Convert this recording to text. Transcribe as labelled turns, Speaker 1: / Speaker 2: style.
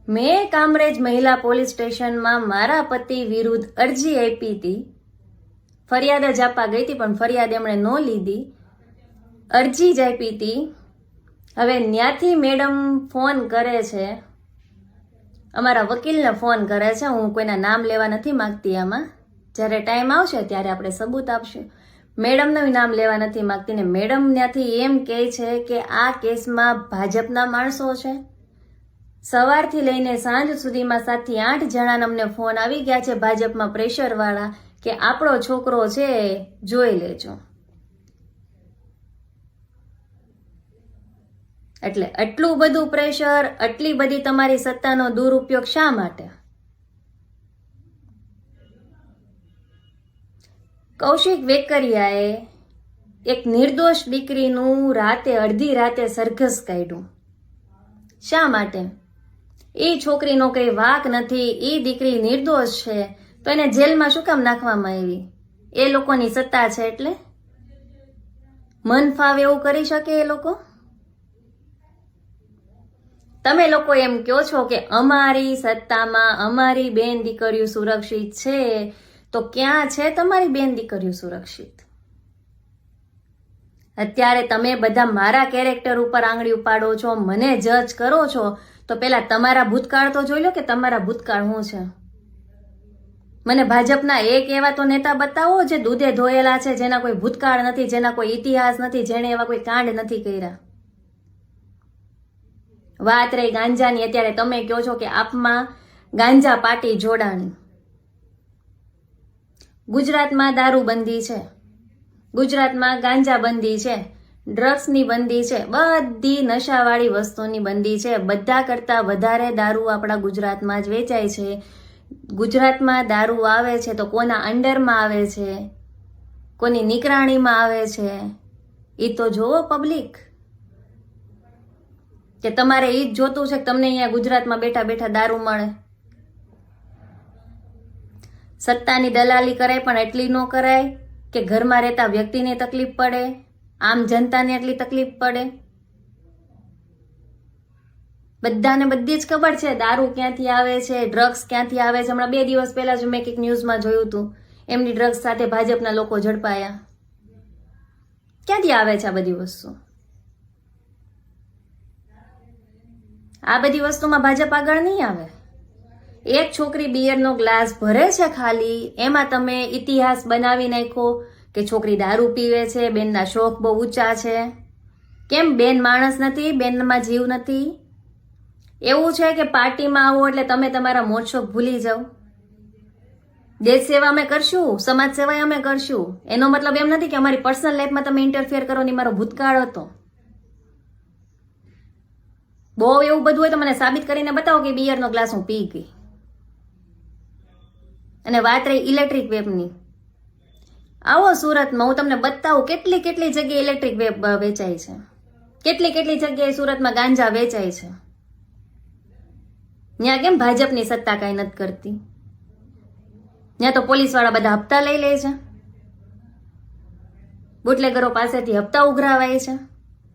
Speaker 1: મેં કામરેજ મહિલા પોલીસ સ્ટેશનમાં મારા પતિ વિરુદ્ધ અરજી આપી હતી. ફરિયાદ જ આપવા ગઈ હતી પણ ફરિયાદ એમણે ન લીધી. અરજી જ આપી હતી. હવે ત્યાંથી મેડમ ફોન કરે છે, અમારા વકીલને ફોન કરે છે. હું કોઈના નામ લેવા નથી માંગતી. આમાં જ્યારે ટાઈમ આવશે ત્યારે આપણે સબૂત આપશું. મેડમનું નામ લેવા નથી માંગતી ને મેડમ ત્યાંથી એમ કહે છે કે આ કેસમાં ભાજપના માણસો છે. સવારથી લઈને સાંજ સુધીમાં 7 થી 8 જણાને અમને ફોન આવી ગયા છે ભાજપમાં પ્રેશરવાળા કે આપણો છોકરો છે, જોઈ લેજો. એટલે આટલું બધું પ્રેશર, આટલી બધી તમારી સત્તાનો દુરુપયોગ શા માટે? કૌશિક વેકરિયાએ એક નિર્દોષ દીકરીનું અડધી રાતે સરઘસ કાઢ્યું. શા માટે? એ છોકરીનો કઈ વાંક નથી, એ દીકરી નિર્દોષ છે, તો એને જેલમાં શું કામ નાખવામાં આવી? એ લોકોની સત્તા છે એટલે મન ફાવે એવું કરી શકે એ લોકો? તમે લોકો એમ કહો છો કે અમારી સત્તામાં અમારી બેન દીકરીઓ સુરક્ષિત છે, તો ક્યાં છે તમારી બેન દીકરીઓ સુરક્ષિત? અત્યારે તમે બધા મારા કેરેક્ટર ઉપર આંગળી ઉપાડો છો, મને જજ કરો છો, તો પેલા તમારા ભૂતકાળ તો જોઈ લો કે તમારા ભૂતકાળ શું છે. મને ભાજપના એક એવા તો નેતા બતાવો જે દૂધે ધોયેલા છે, જેના કોઈ ભૂતકાળ નથી, જેના કોઈ ઇતિહાસ નથી, જેને એવા કોઈ કાંડ નથી કર્યા. વાત રહી ગાંજાની, અત્યારે તમે કહો છો કે આપમાં ગાંજા પાર્ટી જોડાણી. ગુજરાતમાં દારૂબંધી છે, ગુજરાતમાં ગાંજા બંધી છે, ડ્રગ્સની બંધી છે, બધી નશાવાળી વસ્તુની બંધી છે. બધા કરતાં વધારે દારૂ આપણા ગુજરાતમાં જ વેચાય છે. ગુજરાતમાં દારૂ આવે છે તો કોના અંડરમાં આવે છે, કોની નિકરાણીમાં આવે છે, એ તો જોવો પબ્લિક. કે તમારે એ જ જોતું છે કે તમને અહીંયા ગુજરાતમાં બેઠા બેઠા દારૂ મળે? સત્તાની દલાલી કરાય પણ એટલી ન કરાય કે ઘરમાં રહેતા વ્યક્તિને તકલીફ પડે, આમ જનતાને એટલી તકલીફ પડે. બધાને બધી જ ખબર છે દારૂ ક્યાંથી આવે છે, ડ્રગ્સ ક્યાંથી આવે છે. હમણાં 2 દિવસ પહેલા જ મેં કંઈક ન્યૂઝમાં જોયું હતું, એમની ડ્રગ્સ સાથે ભાજપના લોકો ઝડપાયા. ક્યાંથી આવે છે આ બધી વસ્તુ? આ બધી વસ્તુમાં ભાજપ આગળ નહીં આવે. એક છોકરી બિયરનો ગ્લાસ ભરે છે ખાલી, એમાં તમે ઇતિહાસ બનાવી નાખો કે છોકરી દારૂ પીવે છે, બેનના શોખ બહુ ઊંચા છે. કેમ? બેન માણસ નથી? બેનમાં જીવ નથી? એવું છે કે પાર્ટીમાં આવો એટલે તમે તમારા મોજ શોખ ભૂલી જાઓ? દેશ સેવા અમે કરશું, સમાજ સેવા અમે કરશું, એનો મતલબ એમ નથી કે અમારી પર્સનલ લાઈફમાં તમે ઇન્ટરફિયર કરો. ની મારો ભૂતકાળ હતો. બહુ એવું બધું હોય તો મને સાબિત કરીને બતાવો કે બિયરનો ગ્લાસ હું પી ગઈ. અને વાત રહી ઇલેક્ટ્રિક વેપની, આવો સુરતમાં, હું તમને બતાવું કેટલી કેટલી જગ્યાએ ઇલેક્ટ્રિક વેપ વેચાય છે, કેટલી કેટલી જગ્યાએ સુરતમાં ગાંજા વેચાય છે. ત્યાં કેમ ભાજપની સત્તા કાંઈ નથી કરતી? ત્યાં તો પોલીસવાળા બધા હપ્તા લઈ લે છે, બુટલેગરો પાસેથી હપ્તા ઉઘરાવાય છે.